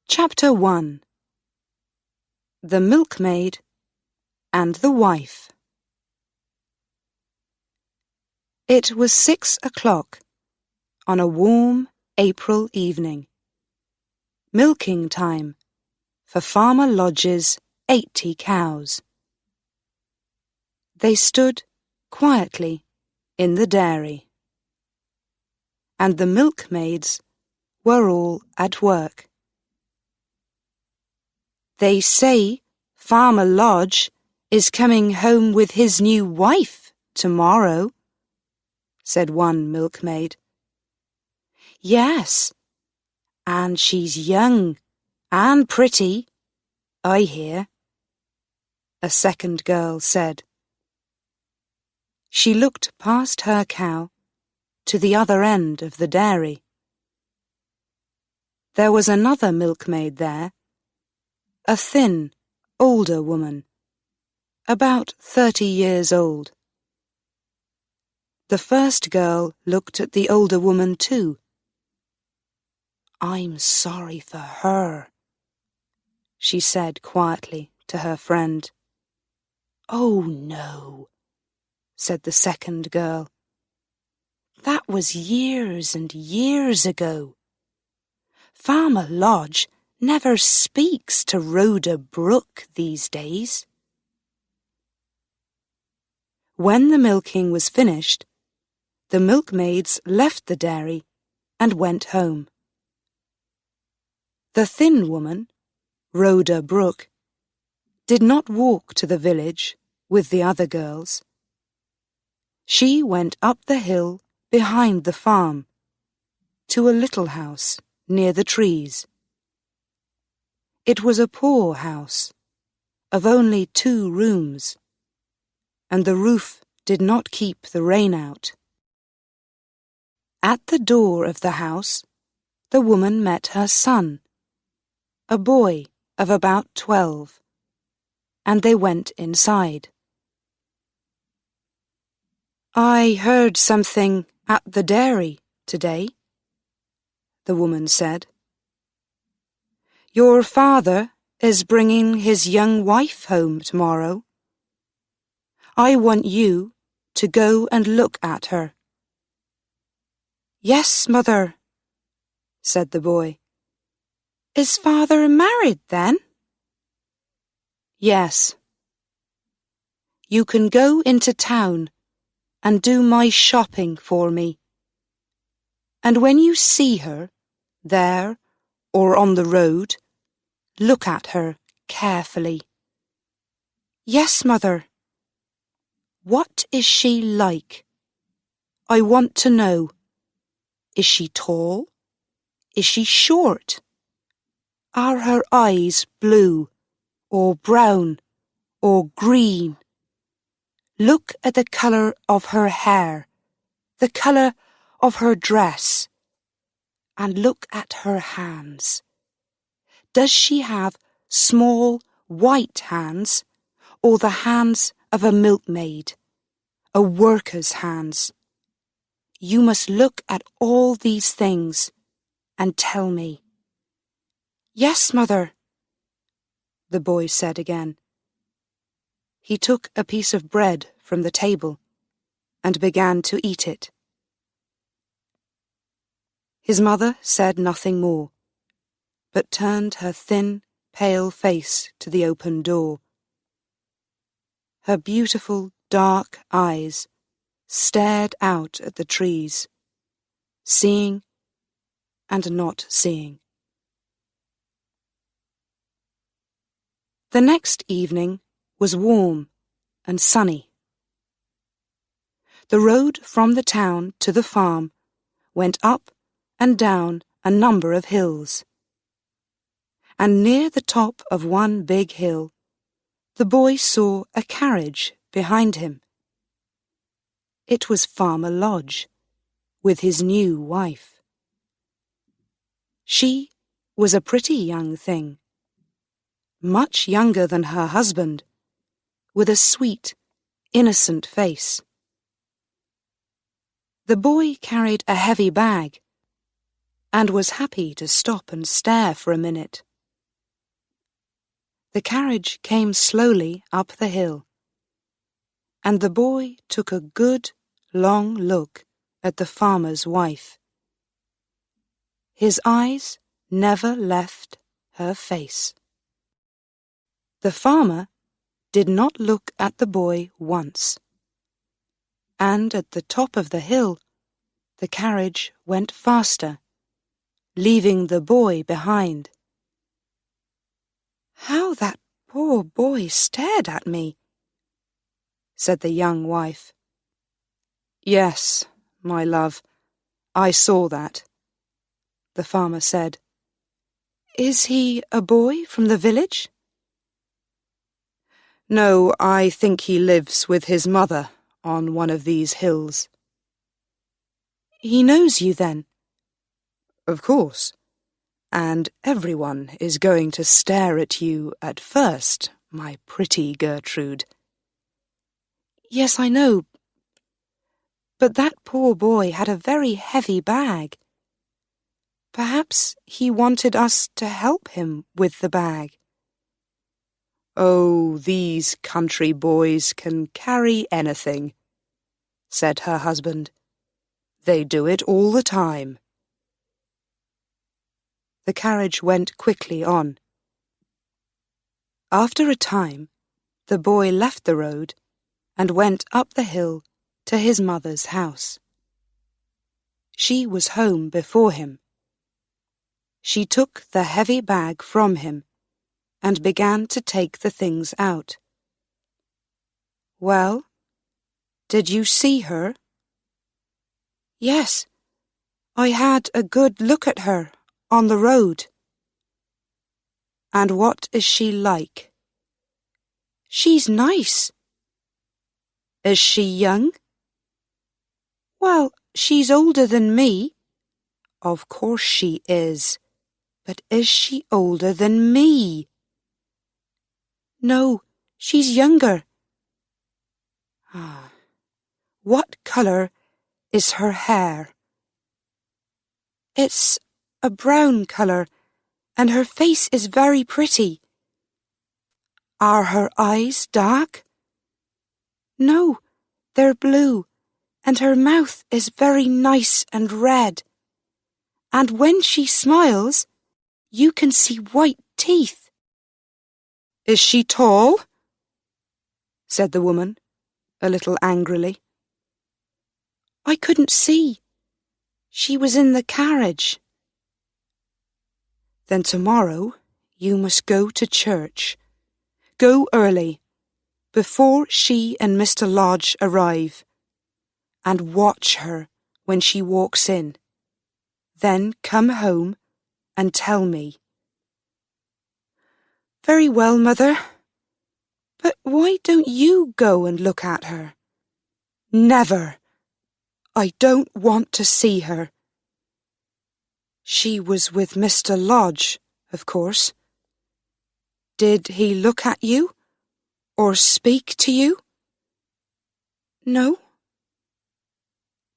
Chapter 1. The Milkmaid and the Wife. It was 6 o'clock on a warm April evening. Milking time for Farmer Lodge's 80 cows. They stood quietly in the dairy, and the milkmaids were all at work. They say Farmer Lodge is coming home with his new wife tomorrow, said one milkmaid. Yes, and she's young and pretty, I hear, a second girl said. She looked past her cow to the other end of the dairy. There was another milkmaid there, a thin, older woman, about 30 years old. The first girl looked at the older woman too. I'm sorry for her, she said quietly to her friend. Oh no, said the second girl. That was years and years ago. Farmer Lodge never speaks to Rhoda Brook these days. When the milking was finished, the milkmaids left the dairy and went home. The thin woman, Rhoda Brook, did not walk to the village with the other girls. She went up the hill behind the farm to a little house near the trees. It was a poor house, of only 2 rooms, and the roof did not keep the rain out. At the door of the house, the woman met her son, a boy of about 12, and they went inside. I heard something at the dairy today, the woman said. Your father is bringing his young wife home tomorrow. I want you to go and look at her. Yes, mother, said the boy. Is father married then? Yes. You can go into town and do my shopping for me. And when you see her, there or on the road, look at her carefully. Yes, mother. What is she like? I want to know. Is she tall? Is she short? Are her eyes blue or brown or green? Look at the colour of her hair, the colour of her dress, and look at her hands. Does she have small white hands or the hands of a milkmaid, a worker's hands? You must look at all these things and tell me. Yes, mother, the boy said again. He took a piece of bread from the table and began to eat it. His mother said nothing more, but turned her thin, pale face to the open door. Her beautiful, dark eyes stared out at the trees, seeing and not seeing. The next evening was warm and sunny. The road from the town to the farm went up and down a number of hills. And near the top of one big hill, the boy saw a carriage behind him. It was Farmer Lodge, with his new wife. She was a pretty young thing, much younger than her husband, with a sweet, innocent face. The boy carried a heavy bag and was happy to stop and stare for a minute The carriage came slowly up the hill, and the boy took a good, long look at the farmer's wife. His eyes never left her face. The farmer did not look at the boy once, and at the top of the hill, the carriage went faster, leaving the boy behind. "How that poor boy stared at me," said the young wife. "Yes, my love, I saw that," the farmer said. "Is he a boy from the village?" "No, I think he lives with his mother on one of these hills." "He knows you, then?" "Of course. And everyone is going to stare at you at first, my pretty Gertrude." "Yes, I know. But that poor boy had a very heavy bag. Perhaps he wanted us to help him with the bag." "Oh, these country boys can carry anything," said her husband. "They do it all the time." The carriage went quickly on. After a time, the boy left the road and went up the hill to his mother's house. She was home before him. She took the heavy bag from him and began to take the things out. "Well, did you see her?" "Yes, I had a good look at her on the road." "And what is she like?" "She's nice." "Is she young?" "Well, she's older than me." "Of course she is. But is she older than me?" "No, she's younger." "What colour is her hair?" "It's a brown colour, and her face is very pretty." "Are her eyes dark?" "No, they're blue, and her mouth is very nice and red. And when she smiles, you can see white teeth." "Is she tall?" said the woman, a little angrily. "I couldn't see. She was in the carriage." "Then tomorrow you must go to church. Go early, before she and Mr. Lodge arrive, and watch her when she walks in. Then come home and tell me." "Very well, Mother. But why don't you go and look at her?" "Never. I don't want to see her." "She was with Mr. Lodge, of course. Did he look at you or speak to you?" "No."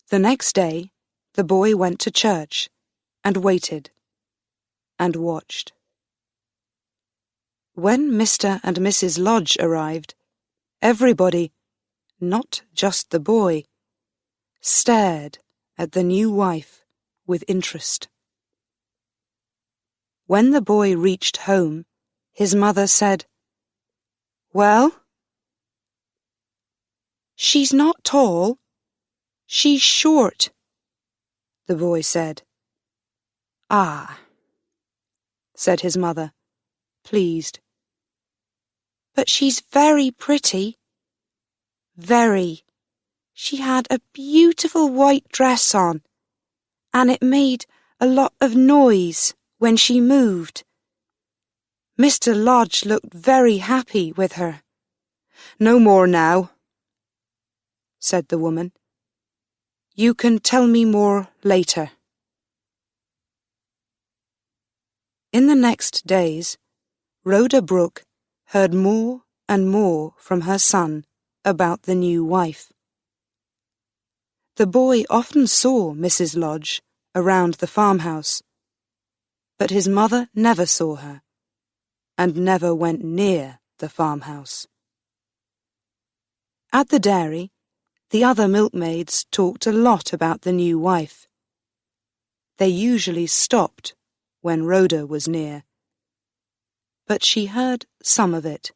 The next day, the boy went to church and waited and watched. When Mr. and Mrs. Lodge arrived, everybody, not just the boy, stared at the new wife with interest. When the boy reached home, his mother said, "Well?" "She's not tall. She's short," the boy said. "Ah," said his mother, pleased. "But she's very pretty." "Very. She had a beautiful white dress on, and it made a lot of noise when she moved. Mr. Lodge looked very happy with her." "No more now," said the woman. "You can tell me more later." In the next days, Rhoda Brooke heard more and more from her son about the new wife. The boy often saw Mrs. Lodge around the farmhouse, but his mother never saw her, and never went near the farmhouse. At the dairy, the other milkmaids talked a lot about the new wife. They usually stopped when Rhoda was near, but she heard some of it.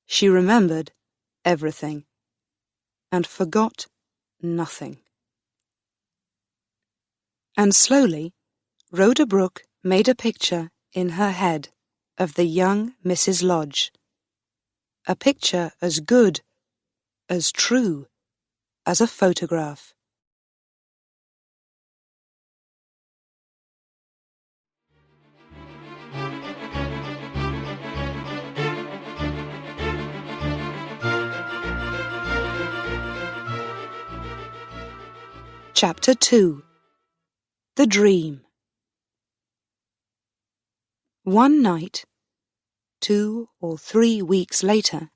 She remembered everything and forgot nothing. And slowly, Rhoda Brooke made a picture in her head of the young Mrs. Lodge, a picture as good, as true, as a photograph. Chapter 2. The Dream. One night, 2 or 3 weeks later,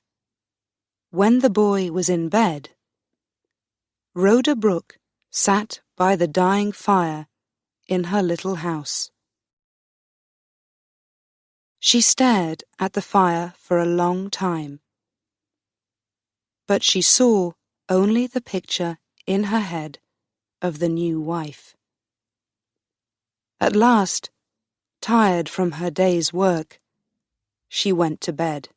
when the boy was in bed, Rhoda Brooke sat by the dying fire in her little house. She stared at the fire for a long time, but she saw only the picture in her head of the new wife. At last, tired from her day's work, she went to bed.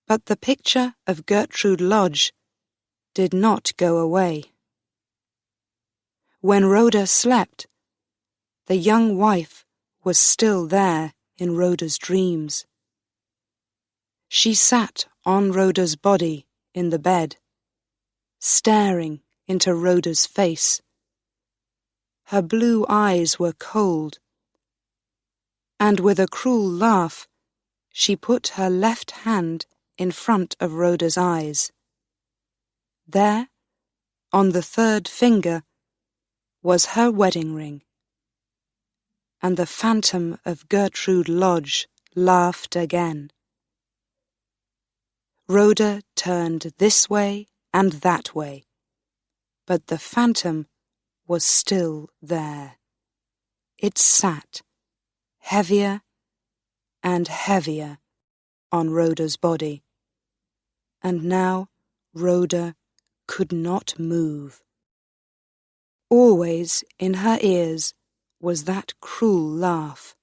But the picture of Gertrude Lodge did not go away. When Rhoda slept, the young wife was still there in Rhoda's dreams. She sat on Rhoda's body in the bed, staring into Rhoda's face. Her blue eyes were cold, and with a cruel laugh, she put her left hand in front of Rhoda's eyes. There, on the 3rd finger, was her wedding ring. And the phantom of Gertrude Lodge laughed again. Rhoda turned this way and that way, but the phantom was still there. It sat, heavier and heavier, on Rhoda's body, and now Rhoda could not move. Always in her ears was that cruel laugh,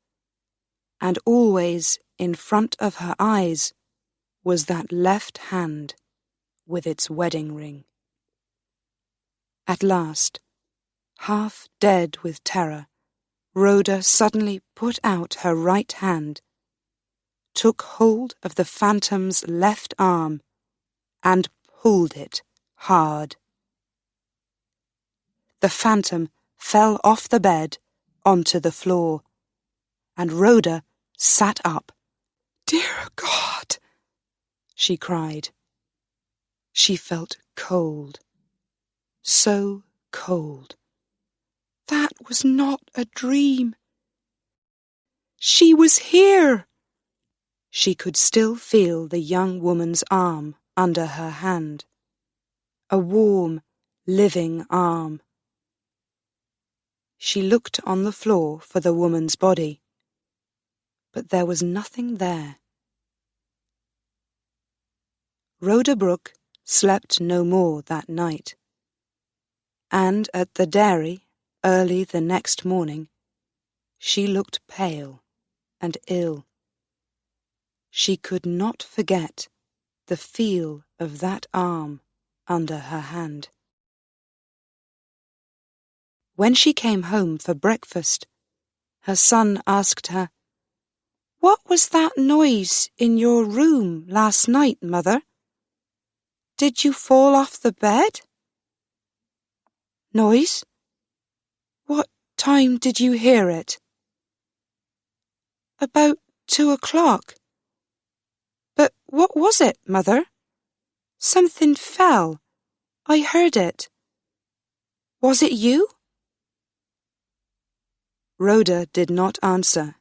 and always in front of her eyes was that left hand with its wedding ring. At last, half dead with terror, Rhoda suddenly put out her right hand, took hold of the phantom's left arm, and pulled it hard. The phantom fell off the bed onto the floor, and Rhoda sat up. "Dear God!" she cried. She felt cold, so cold. That was not a dream. She was here. She could still feel the young woman's arm under her hand, a warm, living arm. She looked on the floor for the woman's body, but there was nothing there. Rhoda Brooke slept no more that night, and at the dairy, early the next morning, she looked pale and ill. She could not forget the feel of that arm under her hand. When she came home for breakfast, her son asked her, "What was that noise in your room last night, Mother? Did you fall off the bed?" "Noise? What time did you hear it?" "About 2 o'clock. But what was it, Mother? Something fell. I heard it. Was it you?" Rhoda did not answer,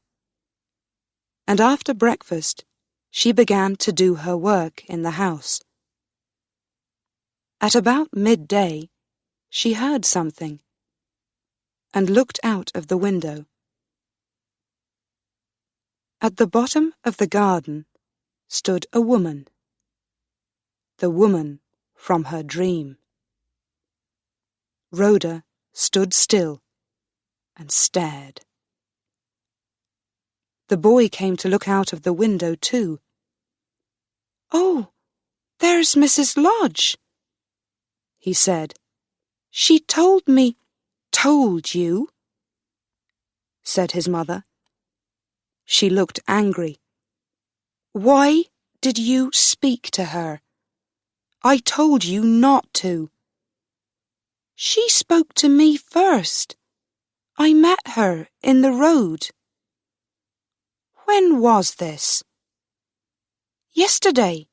and after breakfast she began to do her work in the house. At about midday she heard something, and looked out of the window. At the bottom of the garden stood a woman, the woman from her dream. Rhoda stood still and stared. The boy came to look out of the window too. "Oh, there's Mrs. Lodge," he said. "She told me—" "Told you?" said his mother. She looked angry. "Why did you speak to her? I told you not to." "She spoke to me first. I met her in the road." "When was this?" "Yesterday."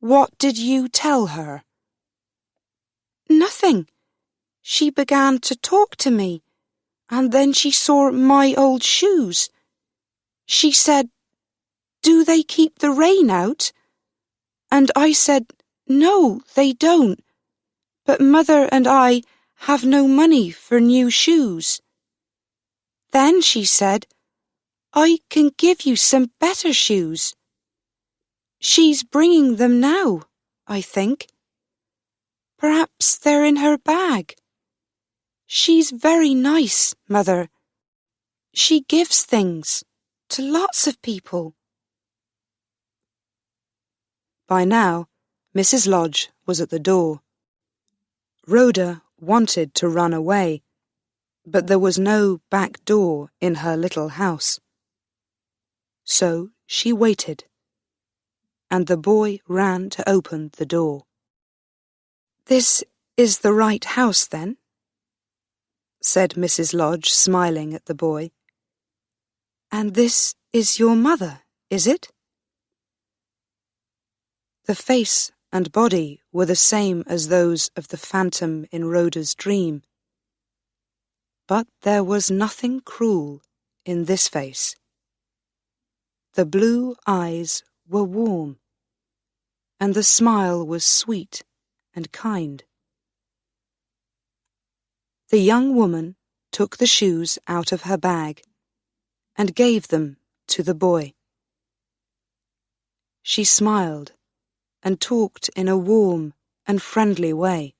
"What did you tell her?" "Nothing. She began to talk to me, and then she saw my old shoes. She said, 'Do they keep the rain out?' And I said, 'No, they don't. But Mother and I have no money for new shoes.' Then she said, 'I can give you some better shoes.' She's bringing them now, I think. Perhaps they're in her bag. She's very nice, Mother. She gives things to lots of people." By now, Mrs. Lodge was at the door. Rhoda wanted to run away, but there was no back door in her little house. So she waited, and the boy ran to open the door. "This is the right house, then?" said Mrs. Lodge, smiling at the boy. "And this is your mother, is it?" The face and body were the same as those of the phantom in Rhoda's dream. But there was nothing cruel in this face. The blue eyes were warm, and the smile was sweet and kind. The young woman took the shoes out of her bag and gave them to the boy. She smiled and talked in a warm and friendly way.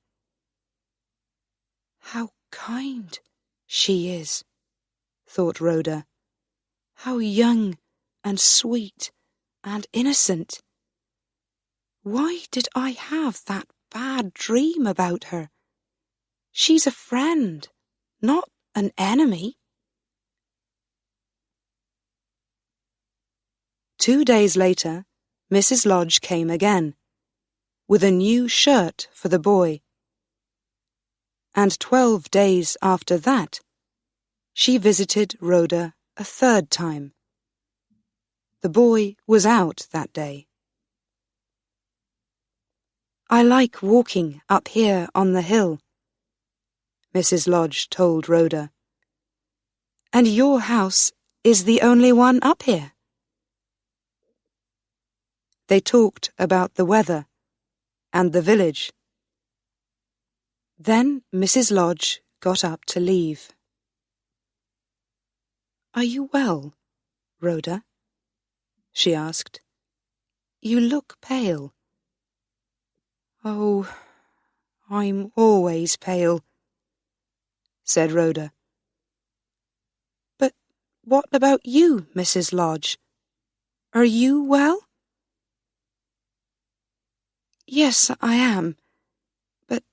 "How kind she is," thought Rhoda. "How young and sweet and innocent. Why did I have that bad dream about her? She's a friend, not an enemy." 2 days later, Mrs. Lodge came again, with a new shirt for the boy. And 12 days after that, she visited Rhoda a third time. The boy was out that day. "I like walking up here on the hill," Mrs. Lodge told Rhoda. "And your house is the only one up here." They talked about the weather and the village. Then Mrs. Lodge got up to leave. "Are you well, Rhoda?" she asked. "You look pale." "Oh, I'm always pale," said Rhoda. "But what about you, Mrs. Lodge? Are you well?" "Yes, I am, but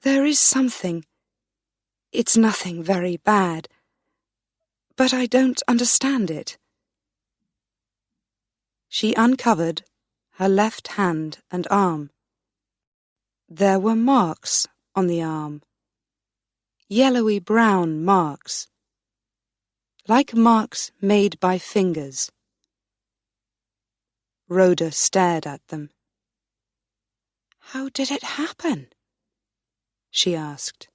there is something. It's nothing very bad, but I don't understand it." She uncovered her left hand and arm. There were marks on the arm, yellowy-brown marks, like marks made by fingers. Rhoda stared at them. "How did it happen?" she asked.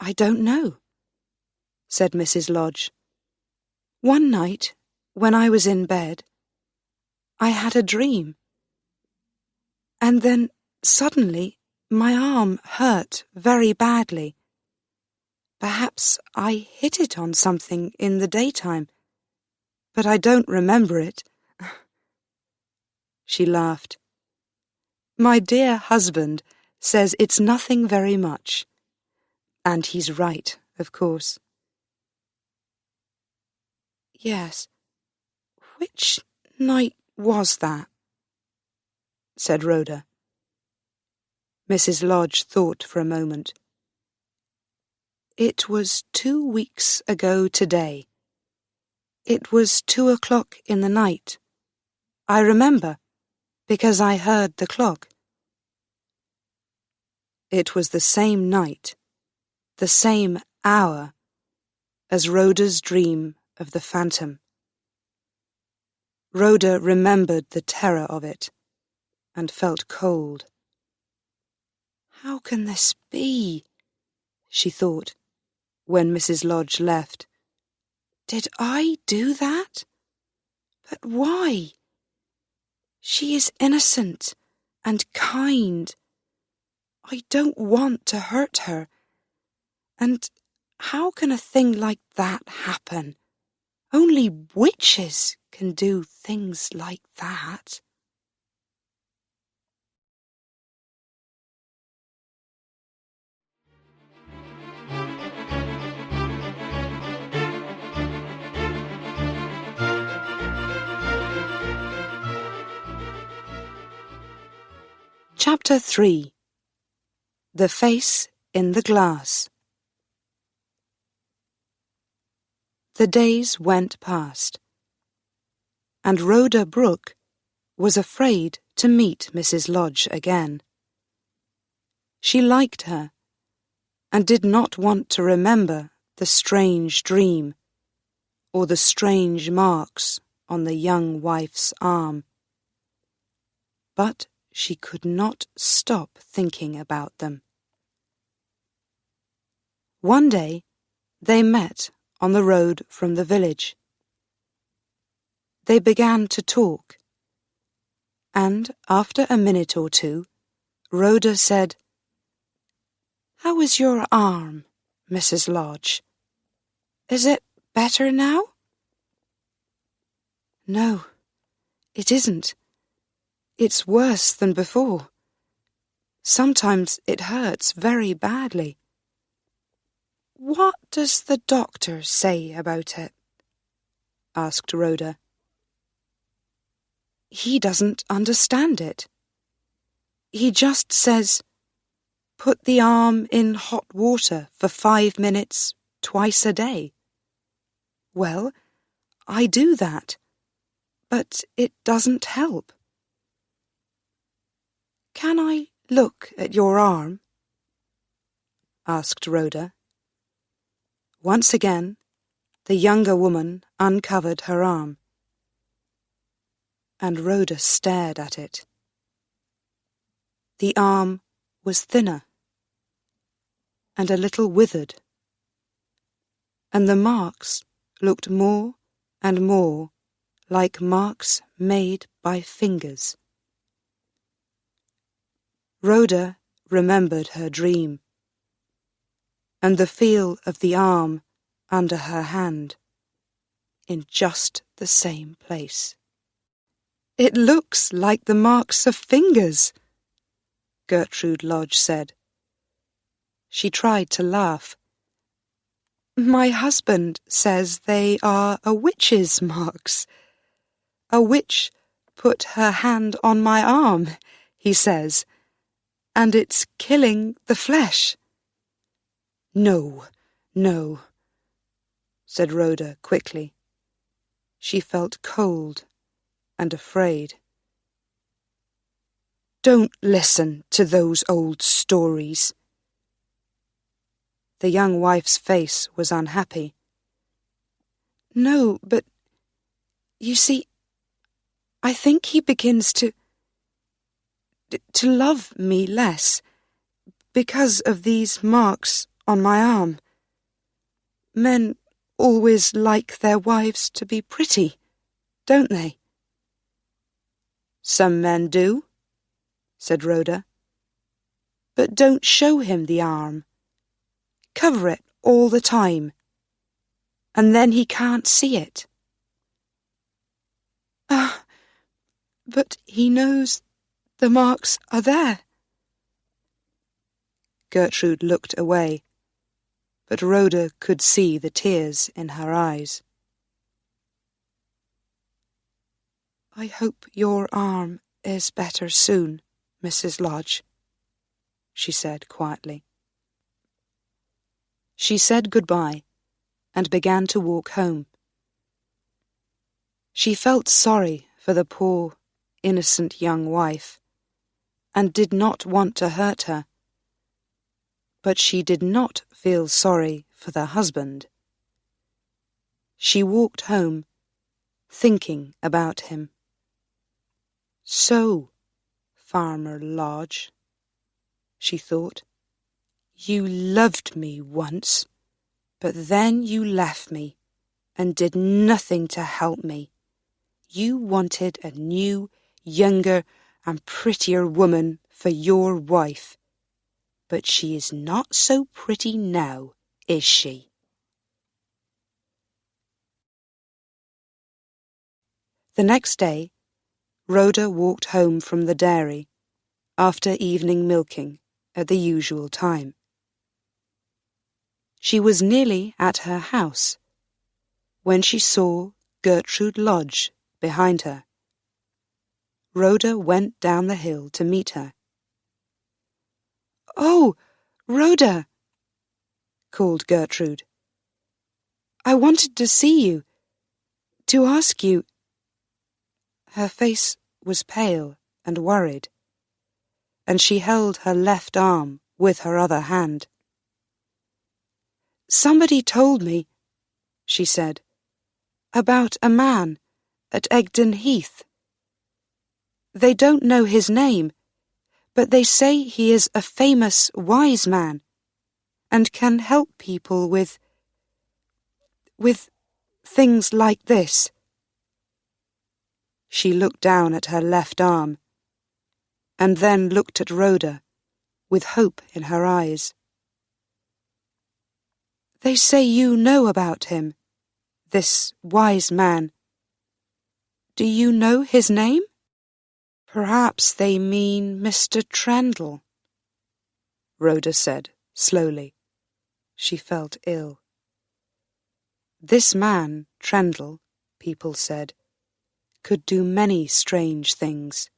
"I don't know," said Mrs. Lodge. "One night, when I was in bed, I had a dream. And then, suddenly, my arm hurt very badly. Perhaps I hit it on something in the daytime, but I don't remember it. She laughed. My dear husband says it's nothing very much. And he's right, of course. Yes. Which night was that? Said Rhoda. Mrs. Lodge thought for a moment. It was 2 weeks ago today. It was 2 o'clock in the night. I remember, because I heard the clock. It was the same night, the same hour, as Rhoda's dream of the phantom. Rhoda remembered the terror of it, and felt cold. How can this be? She thought, when Mrs. Lodge left. Did I do that? But why? She is innocent and kind. I don't want to hurt her. And how can a thing like that happen? Only witches can do things like that. Chapter 3. The Face in the Glass. The days went past, and Rhoda Brooke was afraid to meet Mrs. Lodge again. She liked her, and did not want to remember the strange dream, or the strange marks on the young wife's arm. But she could not stop thinking about them. One day they met on the road from the village. They began to talk, and after a minute or two, Rhoda said, How is your arm, Mrs. Lodge? Is it better now? No, it isn't. It's worse than before. Sometimes it hurts very badly. What does the doctor say about it? Asked Rhoda. He doesn't understand it. He just says, put the arm in hot water for 5 minutes twice a day. Well, I do that, but it doesn't help. Can I look at your arm? Asked Rhoda. Once again, the younger woman uncovered her arm, and Rhoda stared at it. The arm was thinner, and a little withered, and the marks looked more and more like marks made by fingers. Rhoda remembered her dream, and the feel of the arm under her hand, in just the same place. It looks like the marks of fingers, Gertrude Lodge said. She tried to laugh. My husband says they are a witch's marks. A witch put her hand on my arm, he says, and it's killing the flesh. No, no, said Rhoda quickly. She felt cold and afraid. Don't listen to those old stories. The young wife's face was unhappy. No, but you see, I think he begins to love me less because of these marks on my arm. Men always like their wives to be pretty, don't they? Some men do, said Rhoda. But don't show him the arm. Cover it all the time, and then he can't see it. Ah, but he knows the marks are there. Gertrude looked away, but Rhoda could see the tears in her eyes. I hope your arm is better soon, Mrs. Lodge, she said quietly. She said goodbye and began to walk home. She felt sorry for the poor, innocent young wife, and did not want to hurt her. But she did not feel sorry for the husband. She walked home, thinking about him. So, Farmer Lodge, she thought, you loved me once, but then you left me and did nothing to help me. You wanted a new, younger and prettier woman for your wife, but she is not so pretty now, is she? The next day, Rhoda walked home from the dairy after evening milking at the usual time. She was nearly at her house when she saw Gertrude Lodge behind her. Rhoda went down the hill to meet her. "Oh, Rhoda," called Gertrude. "I wanted to see you, to ask you—" Her face was pale and worried, and she held her left arm with her other hand. "Somebody told me," she said, "about a man at Egdon Heath. They don't know his name, but they say he is a famous wise man and can help people with things like this." She looked down at her left arm and then looked at Rhoda with hope in her eyes. "They say you know about him, this wise man. Do you know his name?" "Perhaps they mean Mr. Trendle," Rhoda said slowly. She felt ill. This man, Trendle, people said, could do many strange things.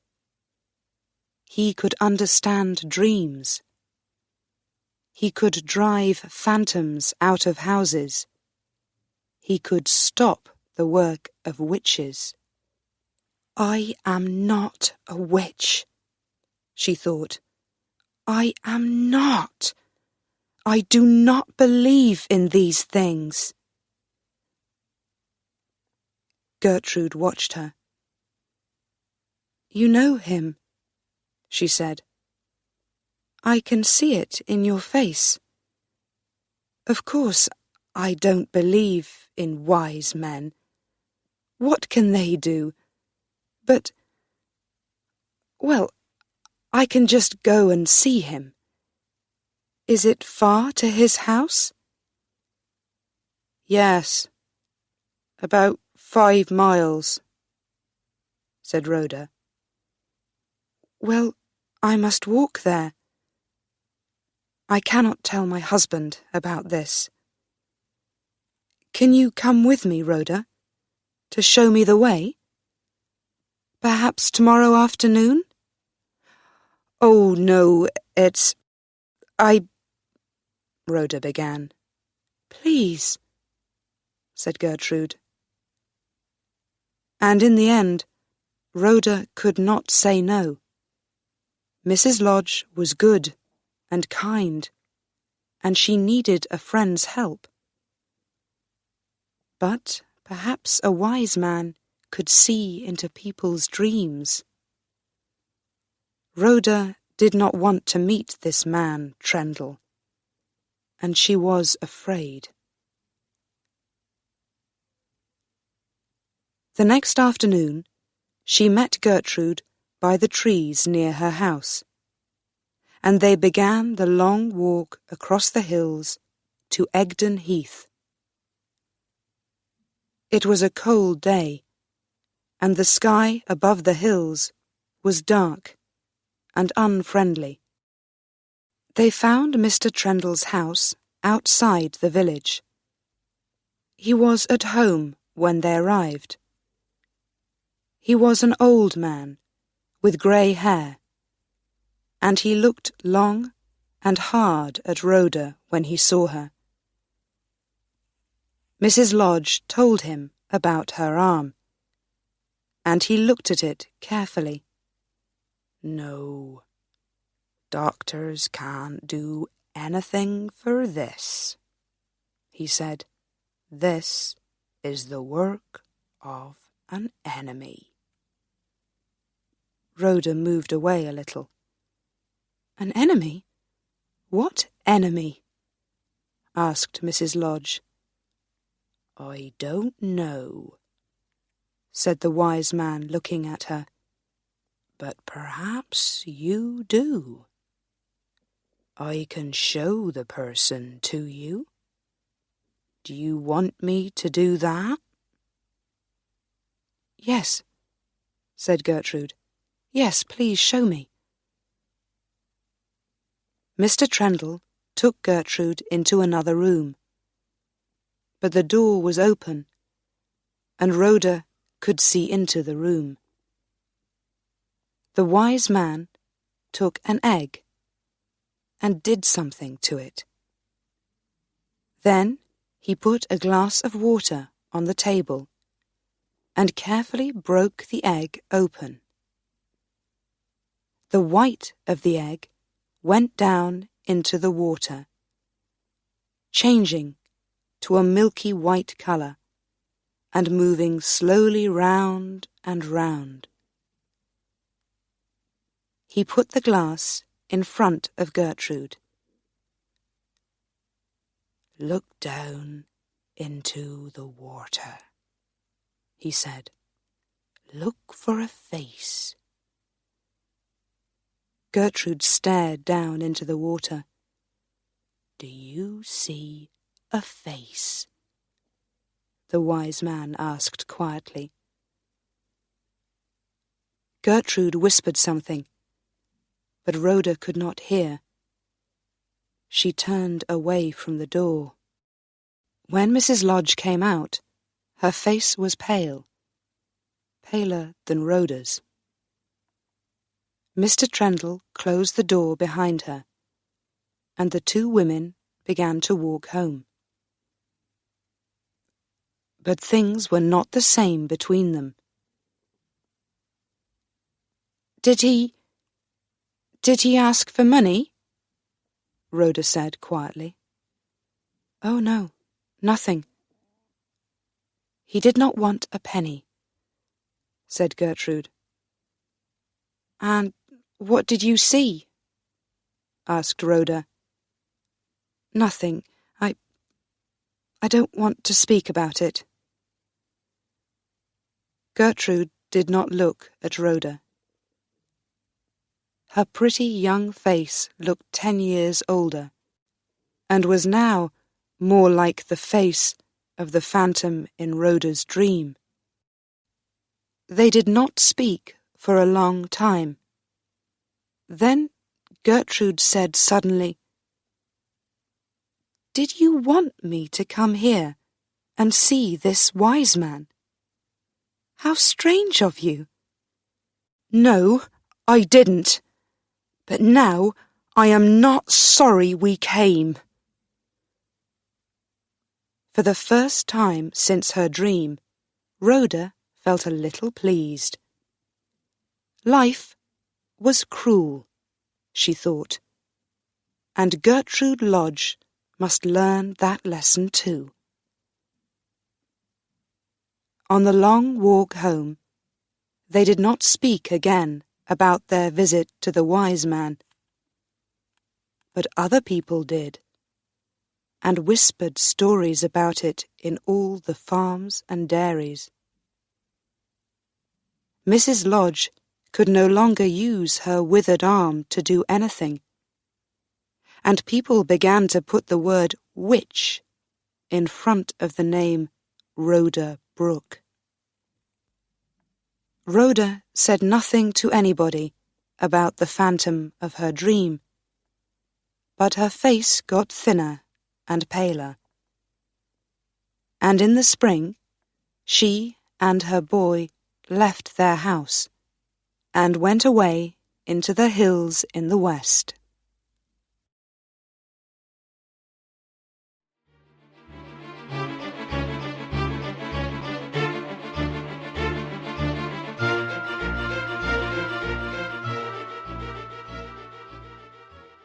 He could understand dreams. He could drive phantoms out of houses. He could stop the work of witches. "I am not a witch," she thought. "I am not. I do not believe in these things." Gertrude watched her. "You know him," she said. "I can see it in your face. Of course, I don't believe in wise men. What can they do? But, well, I can just go and see him. Is it far to his house?" "Yes, about 5 miles, said Rhoda. "Well, I must walk there. I cannot tell my husband about this. Can you come with me, Rhoda, to show me the way? Perhaps tomorrow afternoon?" "Oh, no, Rhoda began. "Please," said Gertrude. And in the end, Rhoda could not say no. Mrs. Lodge was good and kind, and she needed a friend's help. But perhaps a wise man could see into people's dreams. Rhoda did not want to meet this man, Trendle, and she was afraid. The next afternoon, she met Gertrude by the trees near her house, and they began the long walk across the hills to Egdon Heath. It was a cold day, and the sky above the hills was dark and unfriendly. They found Mr. Trendle's house outside the village. He was at home when they arrived. He was an old man with grey hair, and he looked long and hard at Rhoda when he saw her. Mrs. Lodge told him about her arm, and he looked at it carefully. "No, doctors can't do anything for this," he said. "This is the work of an enemy." Rhoda moved away a little. "An enemy? What enemy?" asked Mrs. Lodge. "I don't know," said the wise man, looking at her. "But perhaps you do. I can show the person to you. Do you want me to do that?" "Yes," said Gertrude. "Yes, please show me." Mr. Trendle took Gertrude into another room, but the door was open, and Rhoda could see into the room. The wise man took an egg and did something to it. Then he put a glass of water on the table and carefully broke the egg open. The white of the egg went down into the water, changing to a milky white colour and moving slowly round and round. He put the glass in front of Gertrude. "Look down into the water," he said. "Look for a face." Gertrude stared down into the water. "Do you see a face?" the wise man asked quietly. Gertrude whispered something, but Rhoda could not hear. She turned away from the door. When Mrs. Lodge came out, her face was pale, paler than Rhoda's. Mr. Trendle closed the door behind her, and the two women began to walk home. But things were not the same between them. Did he ask for money?" Rhoda said quietly. "Oh, no, nothing. He did not want a penny," said Gertrude. "And what did you see?" asked Rhoda. "Nothing. I don't want to speak about it." Gertrude did not look at Rhoda. Her pretty young face looked 10 years older, and was now more like the face of the phantom in Rhoda's dream. They did not speak for a long time. Then Gertrude said suddenly, "Did you want me to come here and see this wise man? How strange of you." "No, I didn't. But now I am not sorry we came." For the first time since her dream, Rhoda felt a little pleased. Life was cruel, she thought, and Gertrude Lodge must learn that lesson too. On the long walk home, they did not speak again about their visit to the wise man. But other people did, and whispered stories about it in all the farms and dairies. Mrs. Lodge could no longer use her withered arm to do anything, and people began to put the word witch in front of the name Rhoda Brooke. Rhoda said nothing to anybody about the phantom of her dream, but her face got thinner and paler. And in the spring, she and her boy left their house and went away into the hills in the west.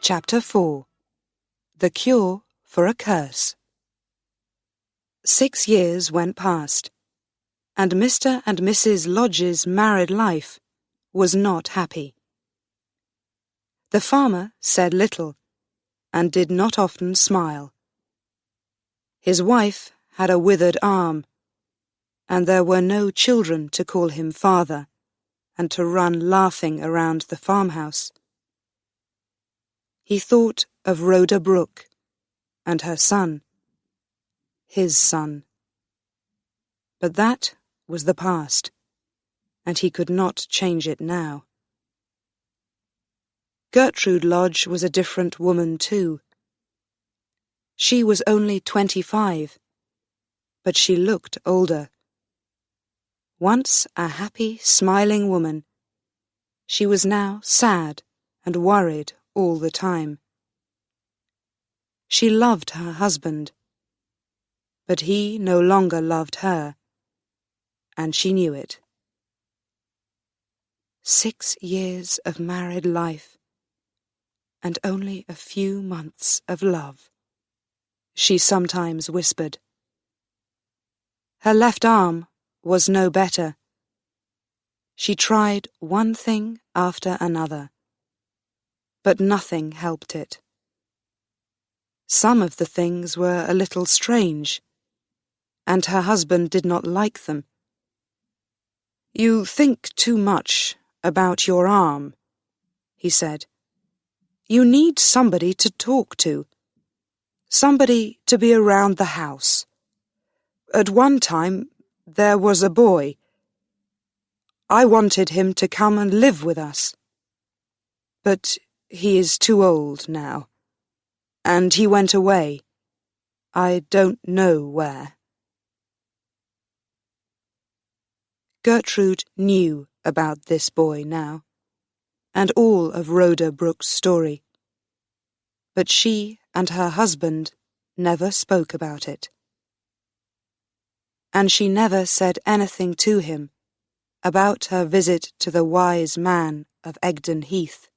Chapter 4. The Cure for a Curse. 6 years went past, and Mr. and Mrs. Lodge's married life was not happy. The farmer said little and did not often smile. His wife had a withered arm, and there were no children to call him father and to run laughing around the farmhouse. He thought of Rhoda Brooke and her son, his son. But that was the past, and he could not change it now. Gertrude Lodge was a different woman too. She was only 25, but she looked older. Once a happy, smiling woman, she was now sad and worried all the time. She loved her husband, but he no longer loved her, and she knew it. 6 years of married life, and only a few months of love, she sometimes whispered. Her left arm was no better. She tried one thing after another, but nothing helped it. Some of the things were a little strange, and her husband did not like them. You think too much about your arm, he said. You need somebody to talk to, somebody to be around the house. At one time, there was a boy. I wanted him to come and live with us. But he is too old now, and he went away. I don't know where. Gertrude knew about this boy now, and all of Rhoda Brooke's story. But she and her husband never spoke about it. And she never said anything to him about her visit to the wise man of Egdon Heath,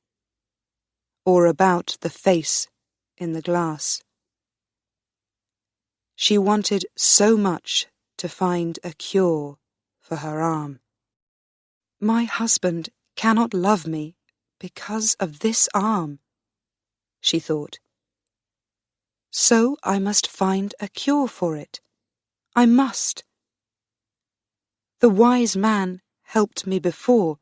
or about the face in the glass. She wanted so much to find a cure for her arm. My husband cannot love me because of this arm, she thought. So I must find a cure for it. I must. The wise man helped me before.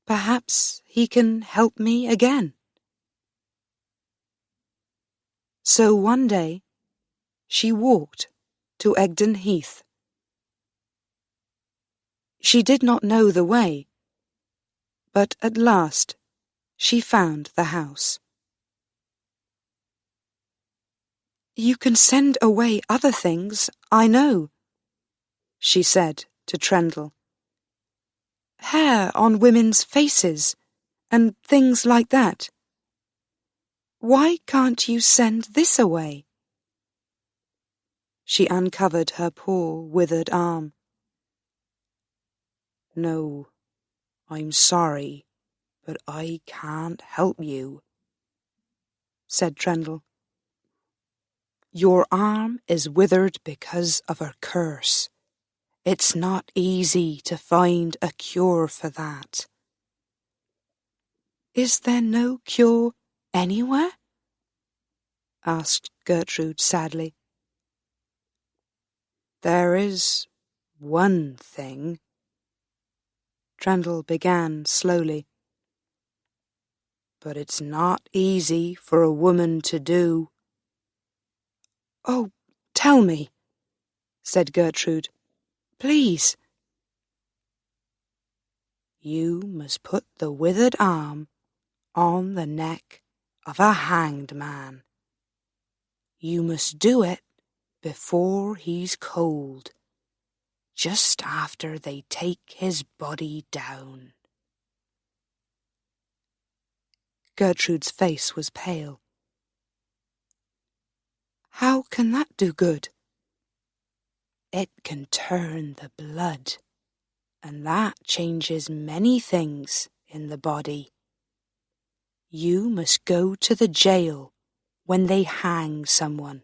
Perhaps he can help me again. So one day she walked to Egdon Heath. She did not know the way, but at last she found the house. You can send away other things, I know, she said to Trendle. Hair on women's faces and things like that. Why can't you send this away? She uncovered her poor withered arm. No, I'm sorry, but I can't help you, said Trendle. Your arm is withered because of a curse. It's not easy to find a cure for that. Is there no cure anywhere? Asked Gertrude sadly. There is one thing, Trendle began slowly. But it's not easy for a woman to do. Oh, tell me, said Gertrude. Please. You must put the withered arm on the neck of a hanged man. You must do it before he's cold, just after they take his body down. Gertrude's face was pale. How can that do good? It can turn the blood, and that changes many things in the body. You must go to the jail when they hang someone,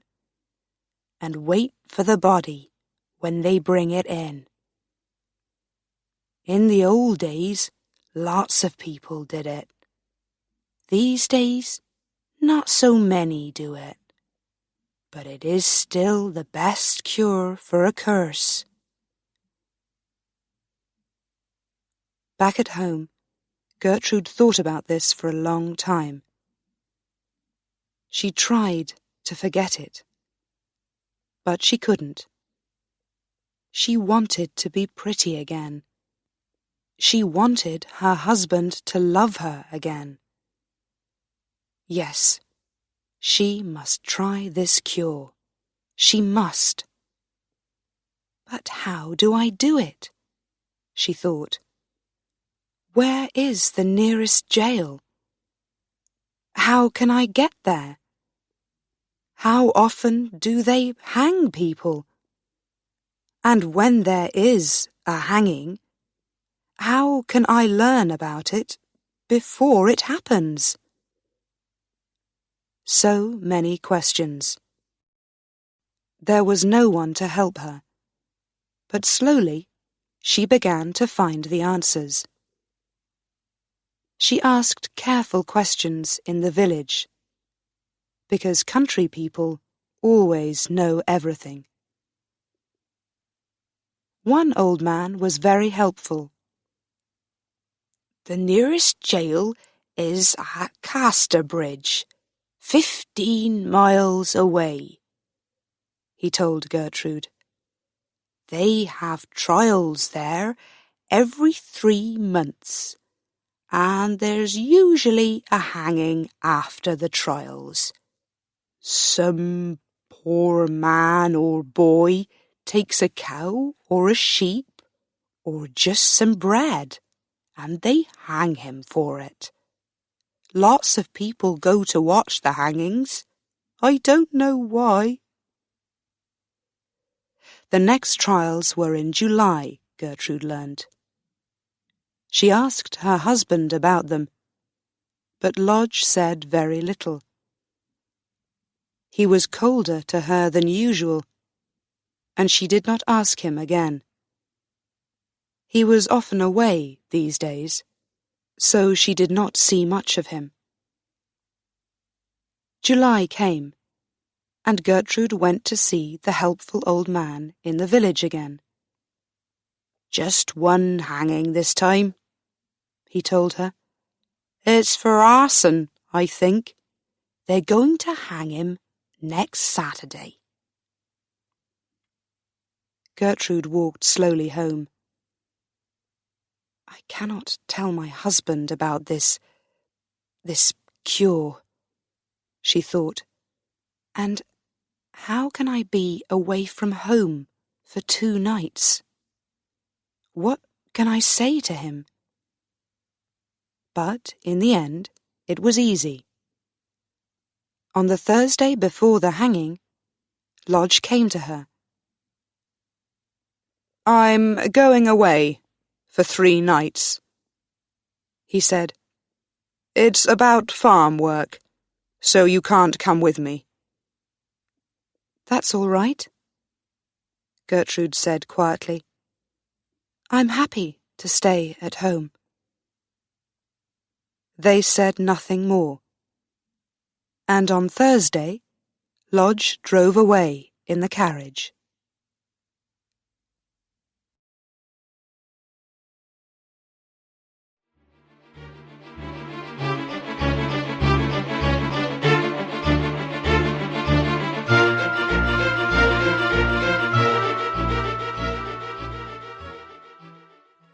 and wait for the body when they bring it in. In the old days, lots of people did it. These days, not so many do it. But it is still the best cure for a curse. Back at home, Gertrude thought about this for a long time. She tried to forget it, but she couldn't. She wanted to be pretty again. She wanted her husband to love her again. Yes, she must try this cure. She must. But how do I do it? She thought. Where is the nearest jail? How can I get there? How often do they hang people? And when there is a hanging, how can I learn about it before it happens? So many questions. There was no one to help her, but slowly she began to find the answers. She asked careful questions in the village, because country people always know everything. One old man was very helpful. The nearest jail is at Casterbridge, 15 miles away, he told Gertrude. They have trials there every 3 months, and there's usually a hanging after the trials. Some poor man or boy takes a cow or a sheep or just some bread, and they hang him for it. Lots of people go to watch the hangings. I don't know why. The next trials were in July, Gertrude learned. She asked her husband about them, but Lodge said very little. He was colder to her than usual, and she did not ask him again. He was often away these days, so she did not see much of him. July came, and Gertrude went to see the helpful old man in the village again. Just one hanging this time, he told her. It's for arson, I think. They're going to hang him next Saturday. Gertrude walked slowly home. I cannot tell my husband about this cure, she thought. And how can I be away from home for 2 nights? What can I say to him? But in the end, it was easy. On the Thursday before the hanging, Lodge came to her. I'm going away for 3 nights, he said. It's about farm work, so you can't come with me. That's all right, Gertrude said quietly. I'm happy to stay at home. They said nothing more, and on Thursday, Lodge drove away in the carriage.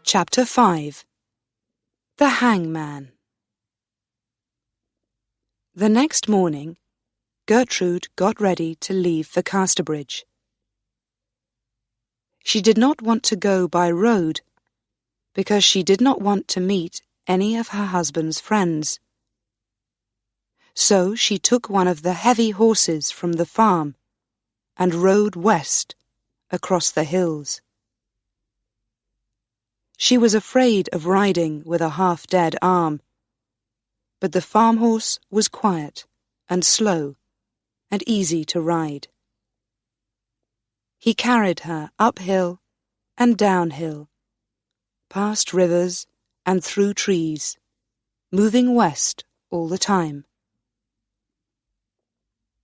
Chapter 5. The Hangman. The next morning, Gertrude got ready to leave for Casterbridge. She did not want to go by road because she did not want to meet any of her husband's friends. So she took one of the heavy horses from the farm and rode west across the hills. She was afraid of riding with a half-dead arm, but the farm horse was quiet and slow and easy to ride. He carried her uphill and downhill, past rivers and through trees, moving west all the time.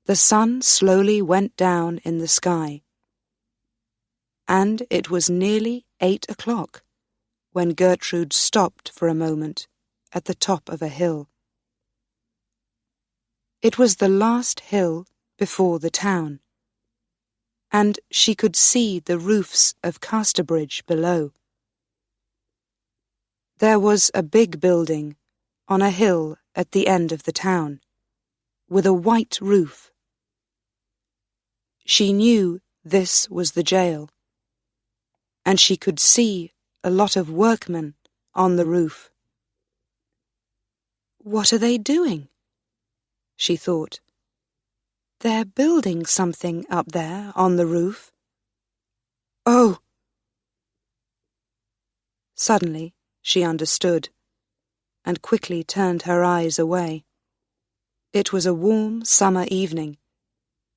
The sun slowly went down in the sky, and it was nearly 8 o'clock when Gertrude stopped for a moment at the top of a hill. It was the last hill before the town, and she could see the roofs of Casterbridge below. There was a big building on a hill at the end of the town, with a white roof. She knew this was the jail, and she could see a lot of workmen on the roof. What are they doing? She thought. They're building something up there on the roof. Oh! Suddenly she understood, and quickly turned her eyes away. It was a warm summer evening,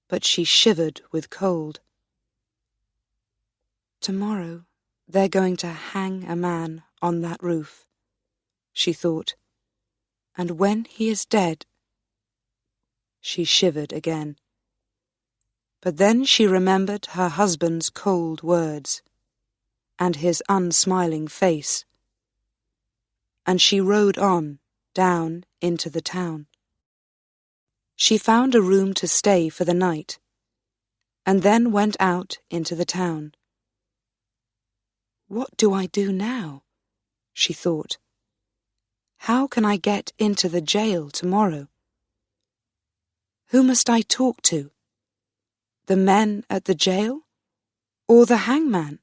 but she shivered with cold. Tomorrow they're going to hang a man on that roof, she thought, and when he is dead... She shivered again. But then she remembered her husband's cold words and his unsmiling face, and she rode on down into the town. She found a room to stay for the night, and then went out into the town. What do I do now? She thought. How can I get into the jail tomorrow? Who must I talk to? The men at the jail? Or the hangman?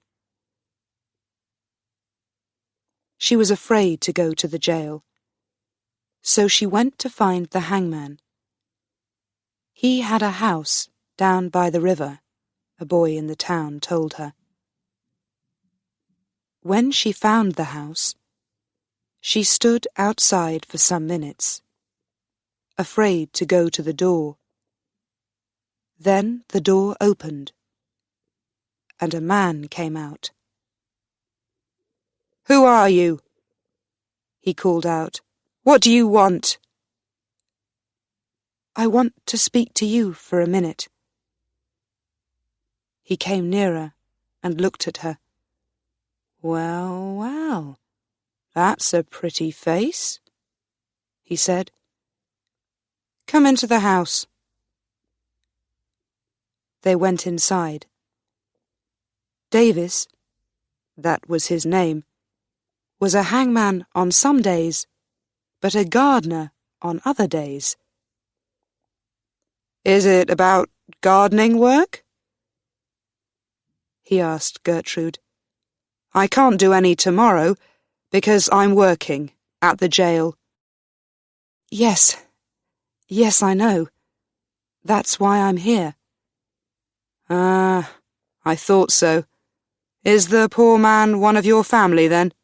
She was afraid to go to the jail, so she went to find the hangman. He had a house down by the river, a boy in the town told her. When she found the house, she stood outside for some minutes, afraid to go to the door. Then the door opened, and a man came out. "Who are you?" he called out. "What do you want?" "I want to speak to you for a minute." He came nearer and looked at her. "Well, well, that's a pretty face," he said. "Come into the house." They went inside. Davis, that was his name, was a hangman on some days, but a gardener on other days. "Is it about gardening work?" he asked Gertrude. "I can't do any tomorrow because I'm working at the jail." Yes, I know. That's why I'm here." "Ah, I thought so. Is the poor man one of your family, then?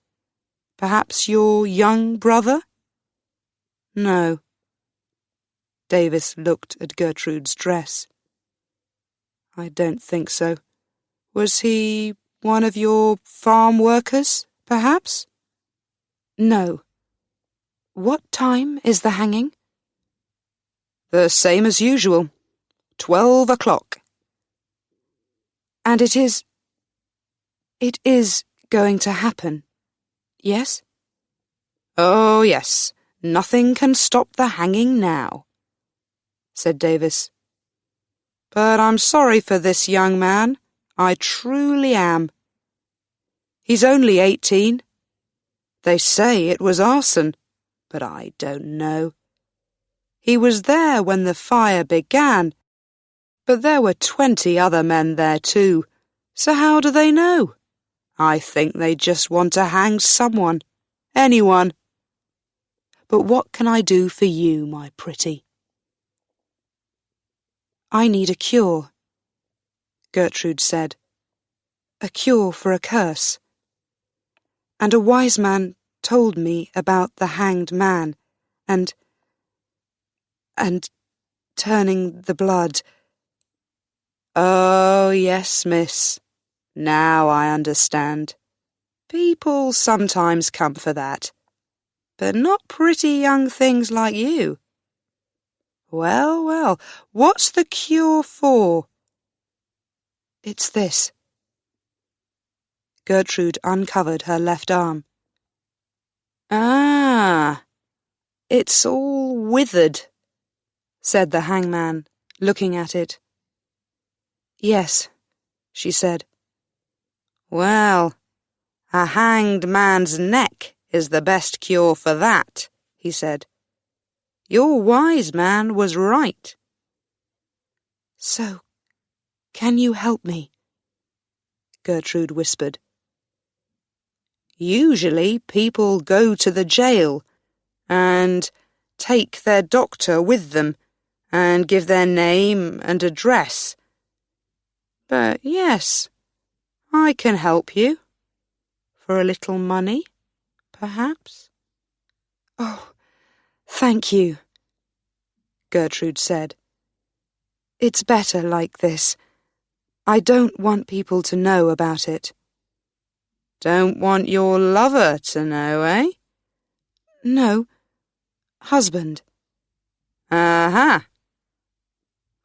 Perhaps your young brother?" "No." Davis looked at Gertrude's dress. "I don't think so. Was he one of your farm workers, perhaps?" "No. What time is the hanging?" "The same as usual. 12 o'clock. "And it is going to happen, yes?" "Oh, yes. Nothing can stop the hanging now," said Davis. "But I'm sorry for this young man. I truly am. He's only 18, They say it was arson, but I don't know. He was there when the fire began, but there were 20 other men there too, so how do they know? I think they just want to hang someone, anyone. But what can I do for you, my pretty? I need a cure, Gertrude said. A cure for a curse. And a wise man told me about the hanged man and turning the blood. Oh, yes, miss. Now I understand. People sometimes come for that, but not pretty young things like you. Well, well, what's the cure for? It's this. Gertrude uncovered her left arm. Ah, it's all withered, said the hangman, looking at it. Yes, she said. Well, a hanged man's neck is the best cure for that, he said. Your wise man was right. So, can you help me? Gertrude whispered. Usually people go to the jail and take their doctor with them and give their name and address. But yes, I can help you. For a little money, perhaps? Oh, thank you, Gertrude said. It's better like this. I don't want people to know about it. Don't want your lover to know, eh? No, husband. Aha.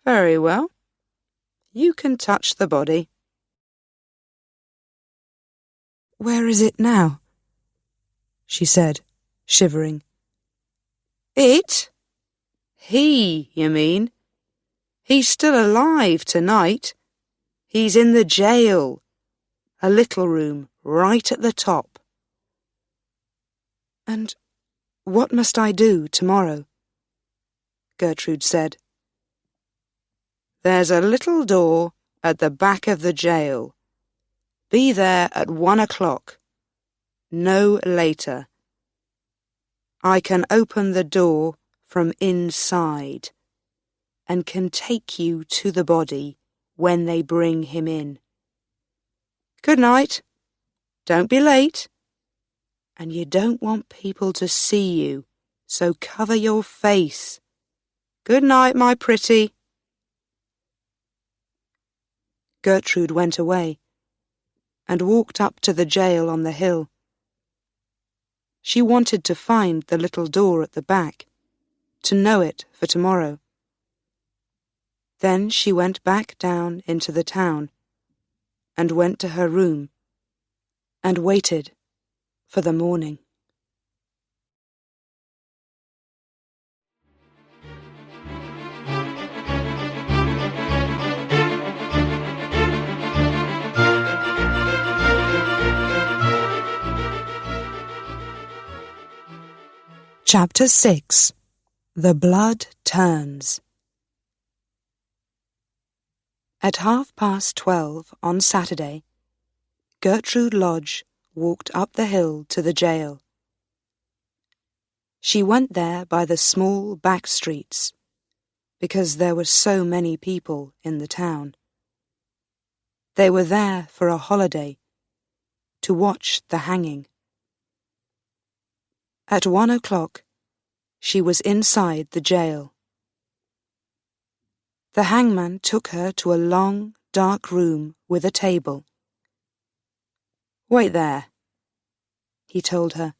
Very well. You can touch the body. Where is it now? She said, shivering. It? He, you mean? He's still alive tonight. He's in the jail, a little room right at the top. And what must I do tomorrow? Gertrude said. There's a little door at the back of the jail. Be there at 1 o'clock. No later. I can open the door from inside and can take you to the body when they bring him in. Good night. Don't be late. And you don't want people to see you, so cover your face. Good night, my pretty. Gertrude went away and walked up to the jail on the hill. She wanted to find the little door at the back, to know it for tomorrow. Then she went back down into the town and went to her room and waited for the morning. Chapter 6. The Blood Turns. At 12:30 on Saturday, Gertrude Lodge walked up the hill to the jail. She went there by the small back streets, because there were so many people in the town. They were there for a holiday, to watch the hanging. At 1 o'clock, she was inside the jail. The hangman took her to a long, dark room with a table. Wait there, he told her.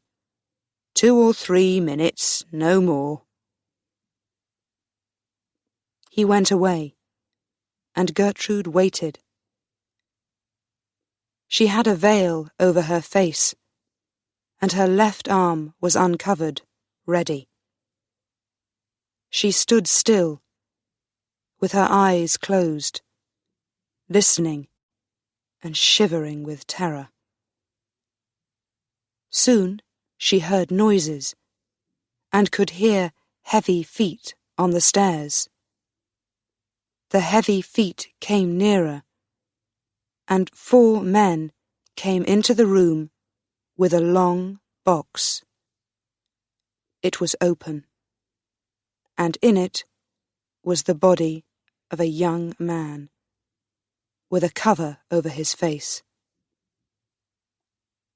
2 or 3 minutes, no more. He went away, and Gertrude waited. She had a veil over her face, and her left arm was uncovered, ready. She stood still, with her eyes closed, listening and shivering with terror. Soon she heard noises and could hear heavy feet on the stairs. The heavy feet came nearer, and 4 men came into the room with a long box. It was open, and in it was the body of a young man, with a cover over his face.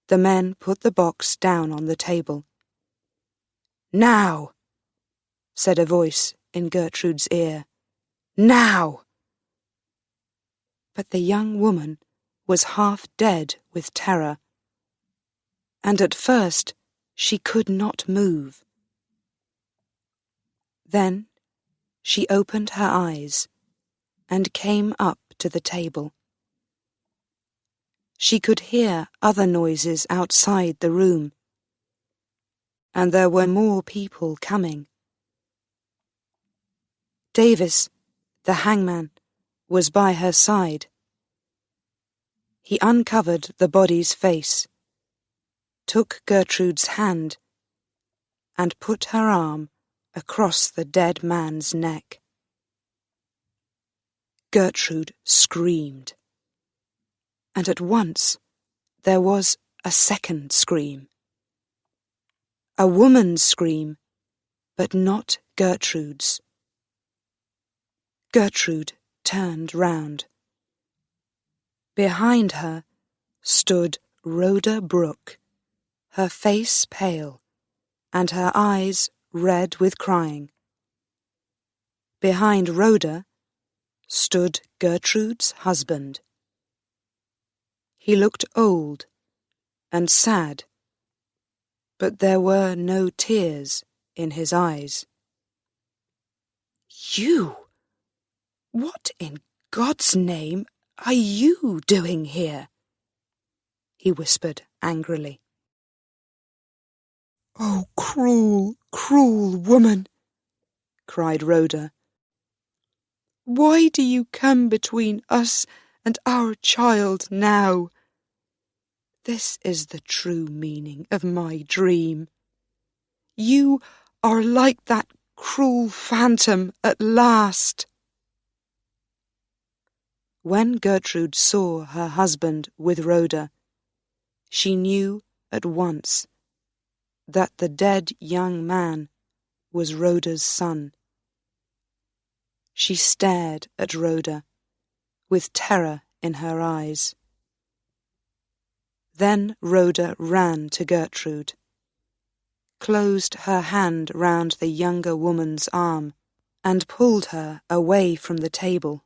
The men put the box down on the table. "Now!" said a voice in Gertrude's ear. "Now!" But the young woman was half dead with terror, and at first she could not move. Then she opened her eyes and came up to the table. She could hear other noises outside the room, and there were more people coming. Davis, the hangman, was by her side. He uncovered the body's face, took Gertrude's hand, and put her arm across the dead man's neck. Gertrude screamed, and at once there was a second scream. A woman's scream, but not Gertrude's. Gertrude turned round. Behind her stood Rhoda Brooke, her face pale and her eyes red with crying. Behind Rhoda stood Gertrude's husband. He looked old and sad, but there were no tears in his eyes. "You! What in God's name are you doing here?" he whispered angrily. "Oh, cruel, cruel woman!" cried Rhoda. "Why do you come between us and our child now? This is the true meaning of my dream. You are like that cruel phantom at last." When Gertrude saw her husband with Rhoda, she knew at once that the dead young man was Rhoda's son. She stared at Rhoda with terror in her eyes. Then Rhoda ran to Gertrude, closed her hand round the younger woman's arm, and pulled her away from the table.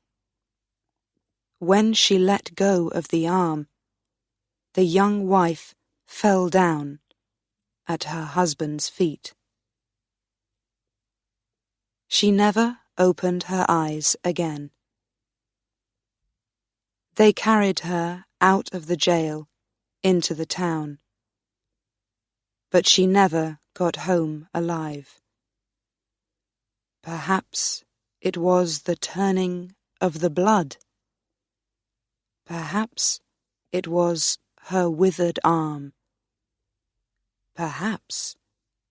When she let go of the arm, the young wife fell down at her husband's feet. She never opened her eyes again. They carried her out of the jail into the town, but she never got home alive. Perhaps it was the turning of the blood. Perhaps it was her withered arm. Perhaps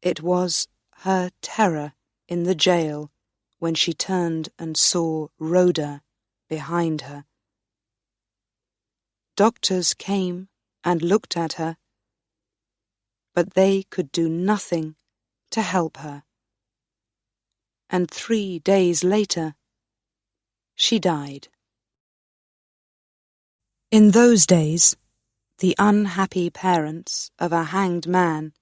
it was her terror in the jail when she turned and saw Rhoda behind her. Doctors came and looked at her, but they could do nothing to help her. And 3 days later, she died. In those days, the unhappy parents of a hanged man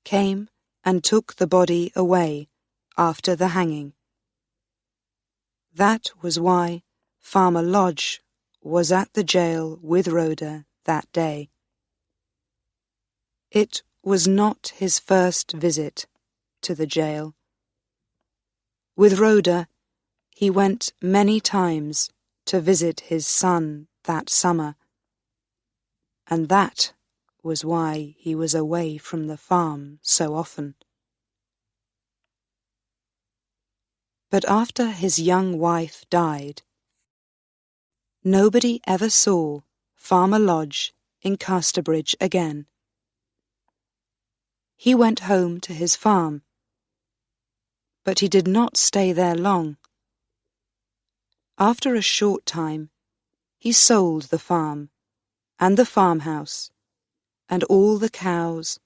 came and took the body away after the hanging. That was why Farmer Lodge was at the jail with Rhoda that day. It was not his first visit to the jail. With Rhoda, he went many times to visit his son that summer, and that was why he was away from the farm so often. But after his young wife died, nobody ever saw Farmer Lodge in Casterbridge again. he went home to his farm. But he did not stay there long. After a short time, he sold the farm and the farmhouse and all the cows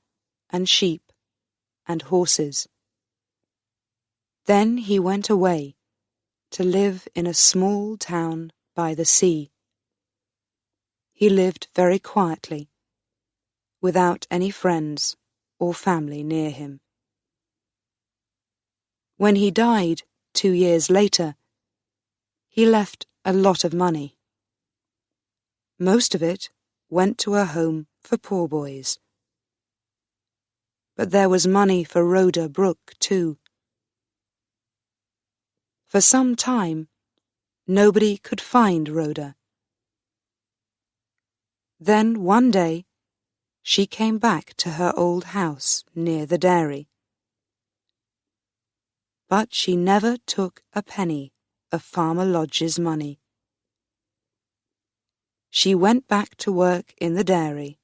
and sheep and horses. Then he went away to live in a small town by the sea. He lived very quietly, without any friends or family near him. When he died 2 years later, he left a lot of money. Most of it went to a home for poor boys. But there was money for Rhoda Brooke too. For some time, nobody could find Rhoda. Then one day, she came back to her old house near the dairy. But she never took a penny of Farmer Lodge's money. She went back to work in the dairy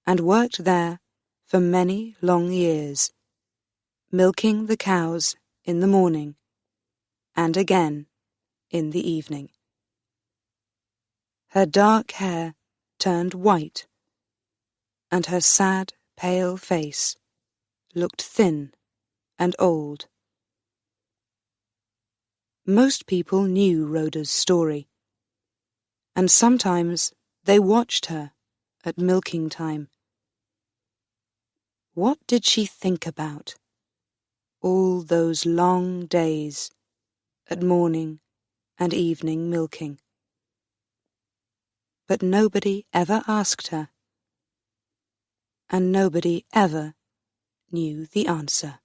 and worked there for many long years, milking the cows in the morning and again in the evening. Her dark hair turned white, and her sad, pale face looked thin and old. Most people knew Rhoda's story, and sometimes they watched her at milking time. What did she think about all those long days at morning and evening milking? But nobody ever asked her, and nobody ever knew the answer.